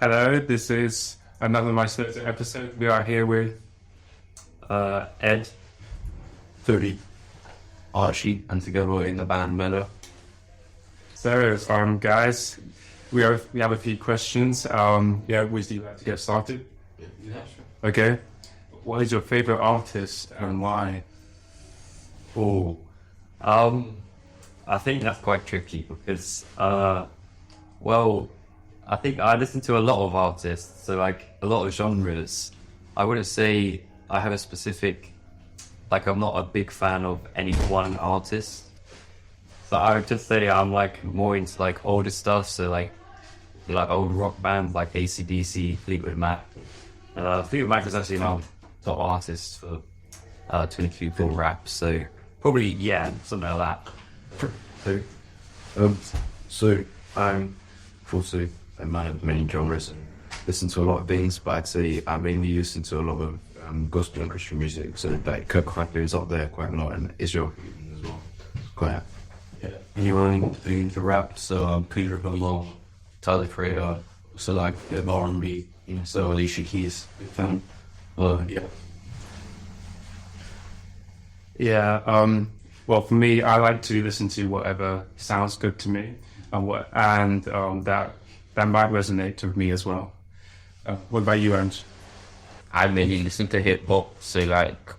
Hello, this is another Maestoso episode. We are here with Ed, 30 Archie, and together we're in the band Mellow. So, guys, we have a few questions. Would you like to get started? Yeah, sure. Okay. What is your favorite artist and why? Oh, I think that's quite tricky because, I think I listen to a lot of artists, so like a lot of genres. I wouldn't say I have a specific, like I'm not a big fan of any one artist. So I would just say I'm like more into like older stuff, so like old rock bands like AC/DC, Fleetwood Mac. Fleetwood Mac is actually my top artist for 22 rap, so probably something like that. So I'm also a man of many genres and listen to a lot of things, but I'd say I mainly listen to a lot of gospel and Christian music. So like Kirk Franklin is up there quite a lot, and Israel as well. Quite anyone doing the rap, so Peter Mellow, Tyler Creator, so like the R&B, so Alicia Keys, big fan. Well, for me, I like to listen to whatever sounds good to me, that might resonate with me as well. What about you, Ange? I mainly listen to hip hop, so like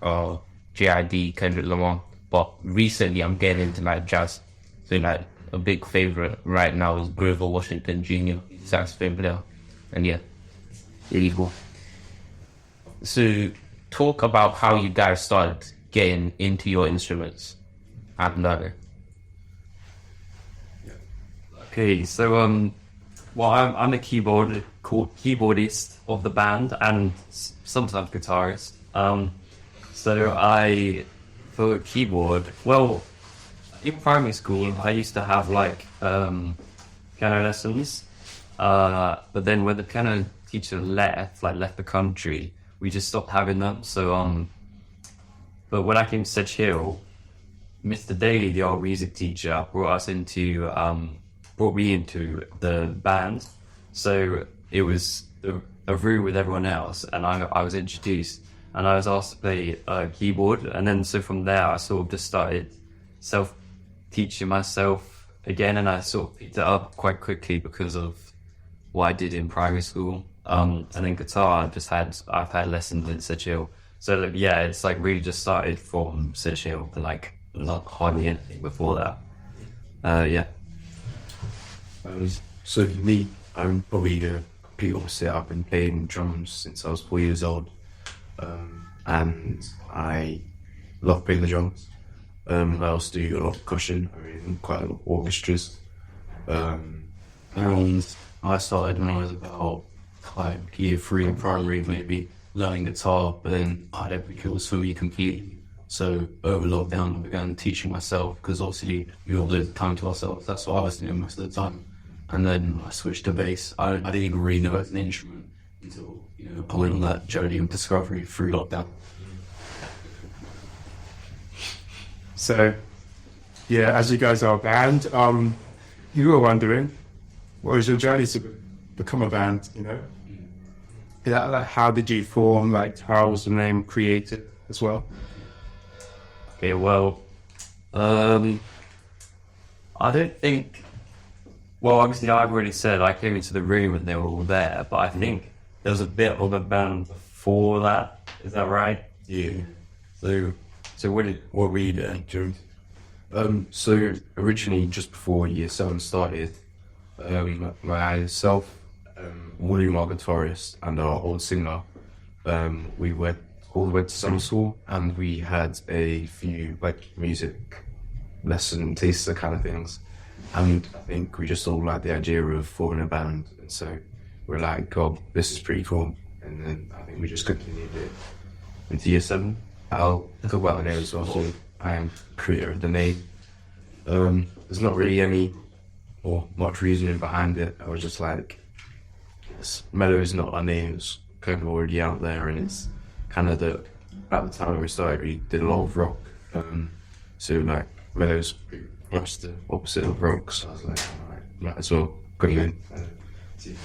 JID, Kendrick Lamar. But recently I'm getting into like jazz. So like a big favorite right now is Grover Washington Jr., saxophone player. And really cool. So talk about how you guys started getting into your instruments and learning. Okay, so I'm a keyboardist of the band and sometimes guitarist. For keyboard, in primary school I used to have like piano lessons, but then when the piano teacher left the country, we just stopped having them. So but when I came to Sedge Hill, Mr. Daly, the old music teacher, brought me into the band. So it was a room with everyone else, and I was introduced, and I was asked to play keyboard. And then so from there, I sort of just started self-teaching myself again, and I sort of picked it up quite quickly because of what I did in primary school. And then guitar, I've had lessons in Sedge Hill. So it's like really just started from Sedge Hill, but like not hardly anything before that. So for me, I'm probably the complete opposite. I've been playing drums since I was 4 years old, and I love playing the drums. I also do a lot of percussion. I'm in quite a lot of orchestras. And I started when I was about year 3 in primary, maybe learning guitar, but then I don't think it was for me completely. So over lockdown, I began teaching myself, because obviously we all live time to ourselves. That's what I was doing most of the time. And then I switched to bass. I didn't even really know it was an instrument until I went on that journey of discovery through lockdown. So, as you guys are a band, you were wondering, what was your journey to become a band, how did you form, how was the name created as well? Okay, I don't think... obviously I've already said I came into the room and they were all there, but I think there was a bit of a band before that. Is that right? Yeah. So what were you doing? So originally, just before year 7 started, myself, William, our guitarist, and our old singer, we went all the way to summer school, and we had a few music lesson taster kind of things. And I think we just all liked the idea of forming a band, and so we're like, God, this is pretty cool. And then I think we just continued it into year 7. I'll talk about the name as well, so I am creator of the name. There's not really any or much reasoning behind it. I was just like, Mellow is not our name, it's kind of already out there, and it's kind of at the time when we started, we did a lot of rock. So like, Mellow's much the opposite of rock, so I was like, alright, might as well bring it in.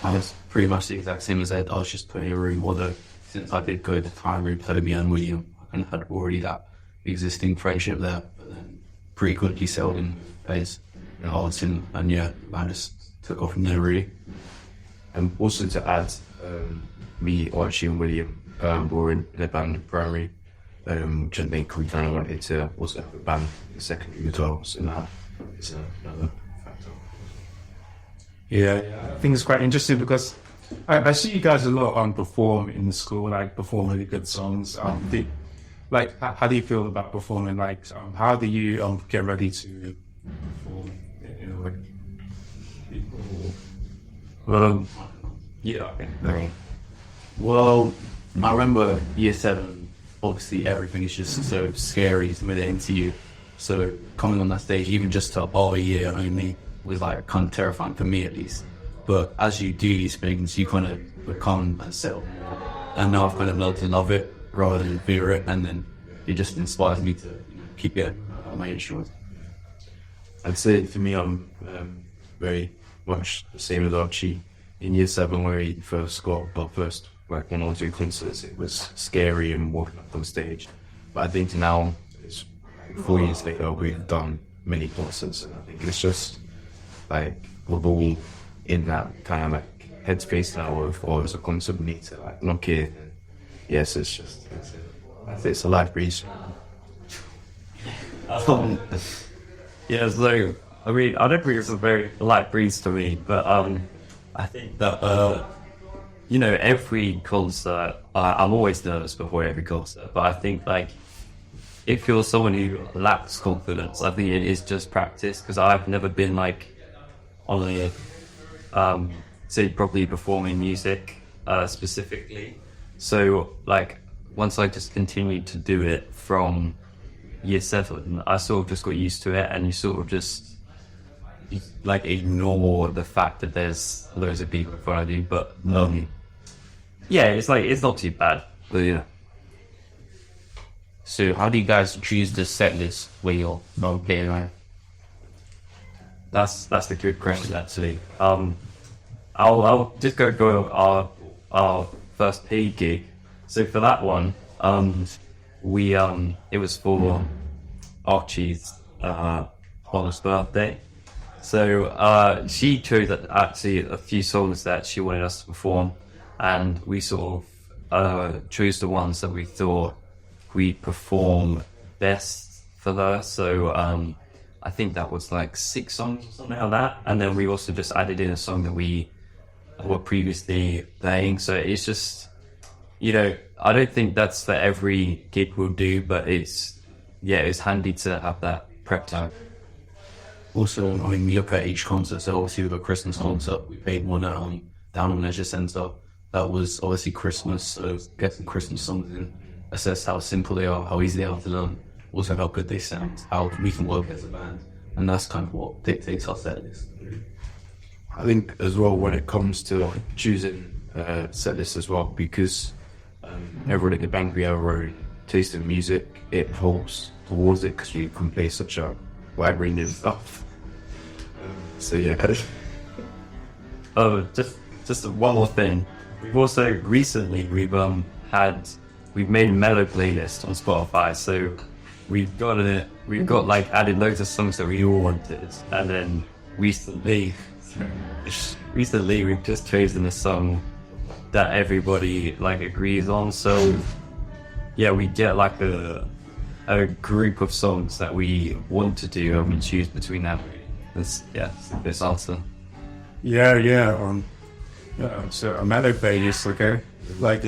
I was pretty much the exact same as Ed. I was just put in a room, although since I did go to primary with Toby and William, I kind of had already that existing friendship there, but then pretty quickly settled in phase in Arlington, and yeah, I just took off from there really. And also to add, me, Archie and William were in a band in primary, which I think we kind of wanted to also have a band in secondary as well, so that is another factor. Yeah, I think it's quite interesting because I see you guys a lot perform in the school, like perform really good songs. How do you feel about performing? Like, how do you get ready to perform in a way? Yeah. Okay. Well, I remember year 7, obviously everything is just so scary to admit it into you. So coming on that stage, even just to a year only, was like kind of terrifying for me at least. But as you do these things, you kind of become and settle more. And now I've kind of learned to love it rather than fear it. And then it just inspires me to keep it on my instruments. I'd say for me, I'm very much the same as Archie. In year 7, where he first like 1 or 2 concerts, it was scary and walking up on stage. But I think now, it's 4 years later, we've done many concerts, and I think it's just like we're all in that kind of like headspace now of, oh, it's a concert, we need to like knock it. And yes, it's a life breeze. Yeah, so I mean, I don't think it's a very light breeze to me, but I think that you know, every concert, I'm always nervous before every concert, but I think like if you're someone who lacks confidence, I think it is just practice, because I've never been like on a say properly performing music specifically. So like once I just continued to do it from year 7, I sort of just got used to it, and you sort of just like ignore the fact that there's loads of people in front of you. But yeah, it's like it's not too bad. But yeah. So how do you guys choose the set list where you're not playing around? That's a good question actually. I'll just go our first paid gig. So for that one, we it was for Archie's honest birthday. So she chose actually a few songs that she wanted us to perform, and we sort of chose the ones that we thought we'd perform best for her. So I think that was like 6 songs or something like that, and then we also just added in a song that we were previously playing. So it's just, you know, I don't think that's for every gig we'll do, but it's handy to have that prep time. Also, I mean, we look at each concert. So obviously with a Christmas concert, we played one down on Leisure Centre. That was obviously Christmas, so get some Christmas songs in, assess how simple they are, how easy they are to learn, also how good they sound, how we can work as a band. And that's kind of what dictates our set list. I think as well when it comes to choosing set list as well, because everyone at the band, we have our own taste in music, it helps towards it because you can play such a wide range of stuff. So yeah. Oh, just one more thing. We've also recently we've made a Mellow playlist on Spotify. So we've got like added loads of songs that we all wanted, and then recently we've just chosen a song that everybody like agrees on. So yeah, we get like a group of songs that we want to do, and we choose between them. This answer. Yeah. So a Mellow playlist, okay? Like,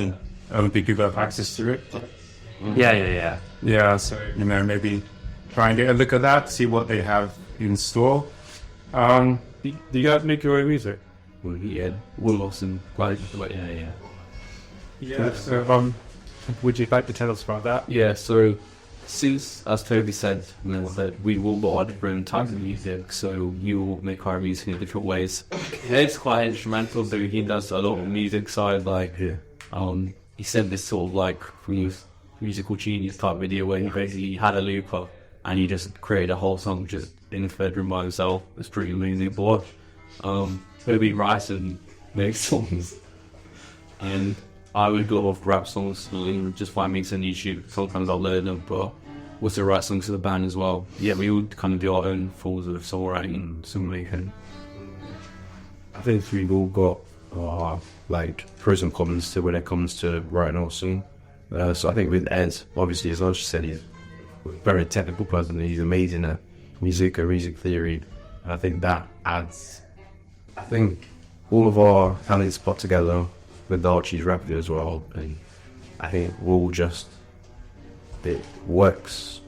people have access to it. Yeah. Yeah, so, you know, maybe try and get a look at that, see what they have in store. Do you guys make your own music? Well, yeah, Willows and quite, yeah. Yeah, so, would you like to tell us about that? Yeah, so since, as Toby said, we will mod different types of music, so you will make our music in different ways. It's quite instrumental, so he does a lot of music side, like, he sent this sort of like musical genius type video where he basically had a looper and he just created a whole song just in his bedroom by himself. It's pretty amazing to watch. Toby writes and make songs. And I would go off rap songs and just find mix on YouTube. Sometimes I'll learn them, but what's the right songs for the band as well. Yeah, we would kind of do our own forms of songwriting and songwriting. I think we've all got like pros and cons to when it comes to writing our song. So I think with Ed, obviously, as I just said, he's a very technical person. He's amazing at music and music theory. And I think that adds. I think all of our talents put together with Archie's rap as well. And I think it works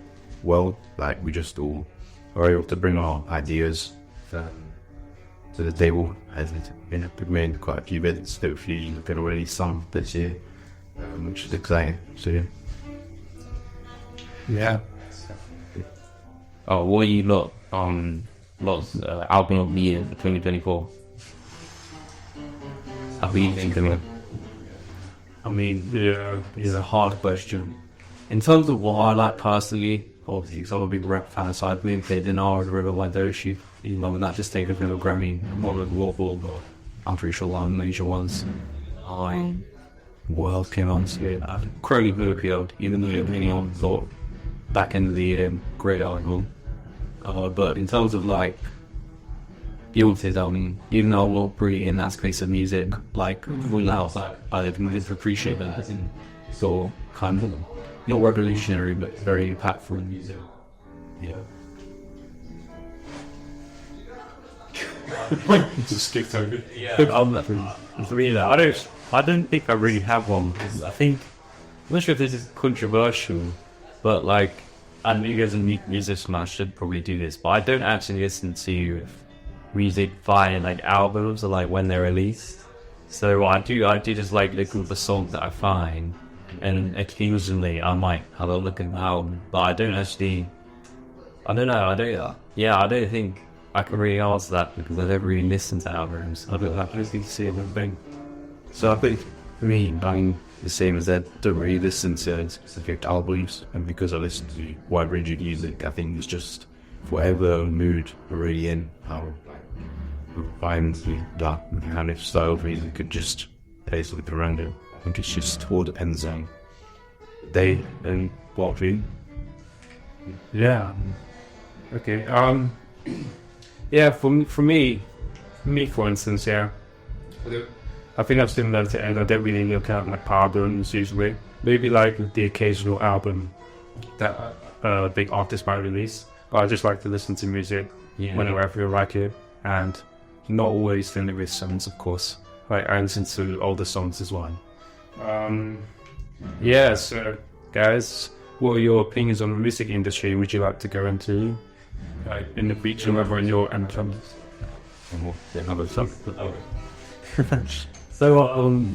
well. Like we just all are able to bring our ideas to the table. As it's made quite a few bits. Hopefully, you've been already some this year, which is exciting. So yeah. Yeah. Oh, what are you lot on album of the year 2024? How do you think of it? I mean, yeah, it's a hard question. In terms of what I like personally, obviously, because I'm a big rap fan, so I've been played in R, The River, Like those shit. You know, and that just taken a Grammy, more than Warble, but I'm pretty sure one of the major ones. What else came on? So, Crowley Bluefield, even though anyone thought back in the year, great album. But in terms of like Beyonce's album, even though I'm not pretty in that space of music, like everyone else, I didn't appreciate that. So kind of not revolutionary, but very impactful in music. Yeah. Just skipped over. For me, I don't think I really have one. I think, I'm not sure if this is controversial, but like, I know as a musician, I should probably do this, but I don't actually listen to music via like albums or like when they're released. So I do just like look at the songs that I find, and occasionally I might have a look at the album, but I don't actually. I don't think I can really answer that because I don't really listen to albums. I don't actually see everything. So I think for me, I'm the same as Ed. Don't really listen to specific albums, and because I listen to wide range of music, I think it's just whatever mood we're really in, how we find that kind of style of music could just taste like around it. I think it's just all depends on the day and what we. Yeah. Okay. Yeah. For me, for instance, yeah. I think I've similar to Ed. I don't really look at like albums usually. Maybe like the occasional album that a big artist might release. But I just like to listen to music whenever I feel like it, and not always the lyric songs, of course. Like I listen to older songs as well. Yeah. So, guys, what are your opinions on the music industry? Would you like to go into in the future, whether in your anthems? So,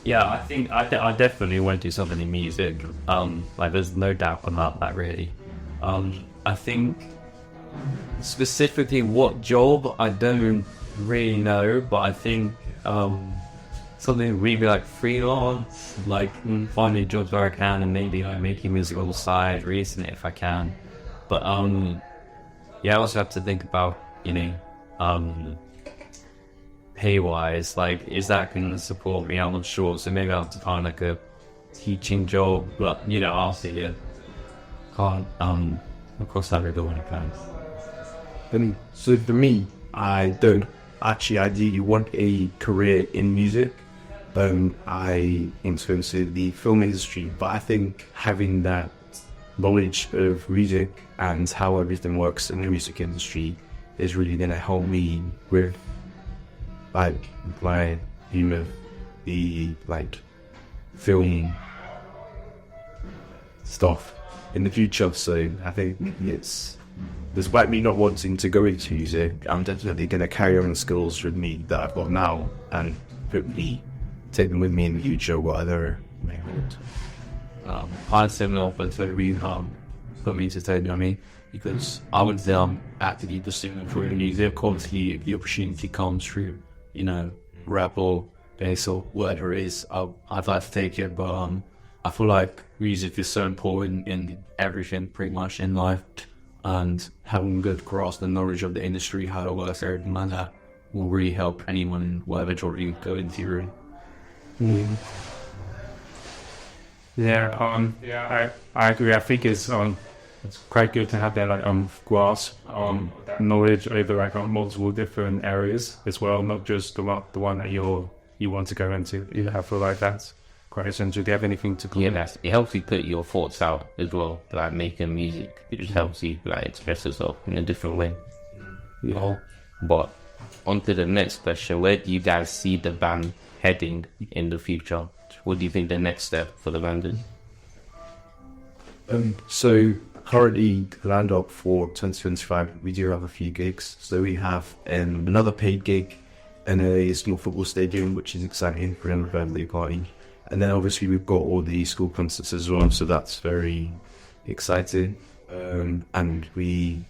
yeah, I think I definitely want to do something in music. Like there's no doubt about that really. I think specifically what job, I don't really know, but I think something really like freelance, like finding jobs where I can and maybe like making music on the side, releasing it if I can. But yeah, I also have to think about, pay-wise, like, is that going to support me? I'm not sure, so maybe I'll have to find like a teaching job, but I'll see it. Can't, of course, that really when it comes. So for me, I don't actually ideally want a career in music. I influence the film industry, but I think having that knowledge of music and how everything works in the music industry is really going to help me with like my the like film stuff in the future. So I think it's, despite me not wanting to go into music, I'm definitely going to carry on the skills with me that I've got now and hopefully take them with me in the future, whatever may hold. I'm similar, but for me, for me to say, because I would actively pursuing for music. Obviously, if the opportunity comes through, rap or bass or whatever it is, I'd like to take it. But I feel like music is so important in everything, pretty much in life, and having good grasp and knowledge of the industry, how it works, everything like that, will really help anyone in whatever genre you go into. Really. I agree. I think it's quite good to have that grasp that knowledge over multiple different areas as well, not just the one that you want to go into. I feel like that's quite essential. Do you have anything to comment? It helps you put your thoughts out as well. Like making music, it just helps you like express yourself in a different way. But on to the next question: where do you guys see the band heading in the future? What do you think the next step for the band is? So currently lined up for 2025, we do have a few gigs. So we have another paid gig in a small football stadium, which is exciting for an birthday party. And then obviously we've got all the school concerts as well, so that's very exciting. And we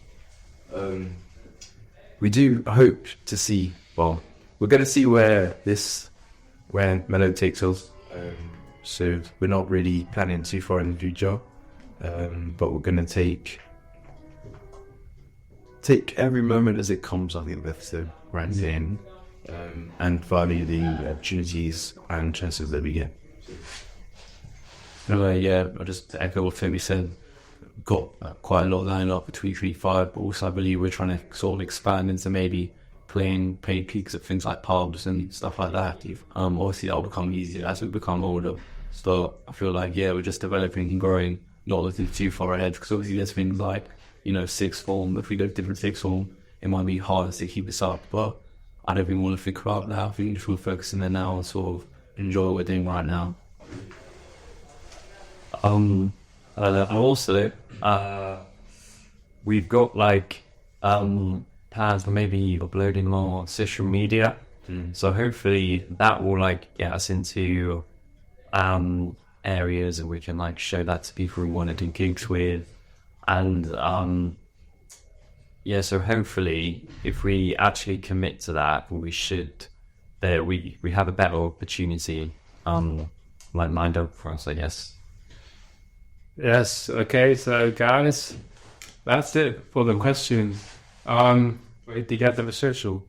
do hope to see. Well, we're going to see where Mellow takes us. So we're not really planning too far in the future. But we're going to take every moment as it comes, I think that's the right thing, and value the opportunities and chances that we get. Yeah, I just echo what Femi said. We've got quite a lot lined up for 2035, but also I believe we're trying to sort of expand into maybe playing paid gigs at things like pubs and stuff like that. Obviously that will become easier as we become older. So I feel like, we're just developing and growing, not looking too far ahead, because obviously there's things like, sixth form. If we go to different sixth form, it might be harder to keep this up, but I don't really want to think about that. I think we're focusing there now and sort of enjoy what we're doing right now. Also, we've got plans for maybe uploading more on social media. So hopefully that will get us into areas and we can show that to people we want to do gigs with. And so hopefully if we actually commit to that, we have a better opportunity lined up for us, I guess. Yes. Okay. So guys, that's it for the questions. Did you get them social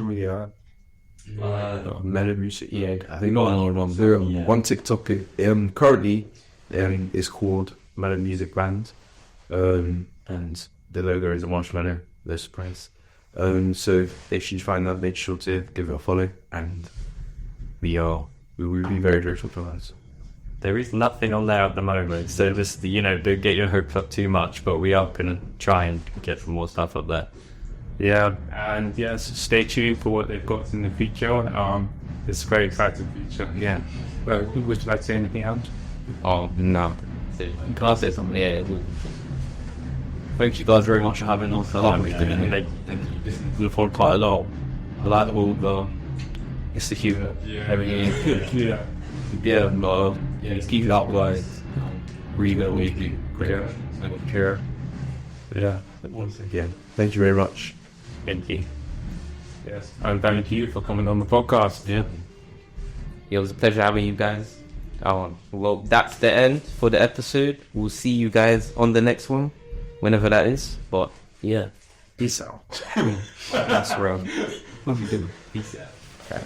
media? Mellow Music, I think not on one TikTok. Currently, is called Mellow Music Band, and the logo is a marshmallow. No surprise. So if you find that, make sure to give it a follow, and we will be very grateful for that. There is nothing on there at the moment, so just don't get your hopes up too much. But we are gonna try and get some more stuff up there. Yeah, and yes, stay tuned for what they've got in the future. It's a very exciting future. Yeah. Well, would you like to say anything else? Oh no, Can I say something? Thank you guys very much for having us. We've fun quite a lot. I like all the institute, everything. Keep it up, guys. Really good weekly. Care. Yeah. Once again, thank you very much. Thank you. Yes. And thank you for coming on the podcast. it was a pleasure having you guys. Well, that's the end for the episode. We'll see you guys on the next one, whenever that is. But yeah, Peace out. that's real. What are you doing? Peace out.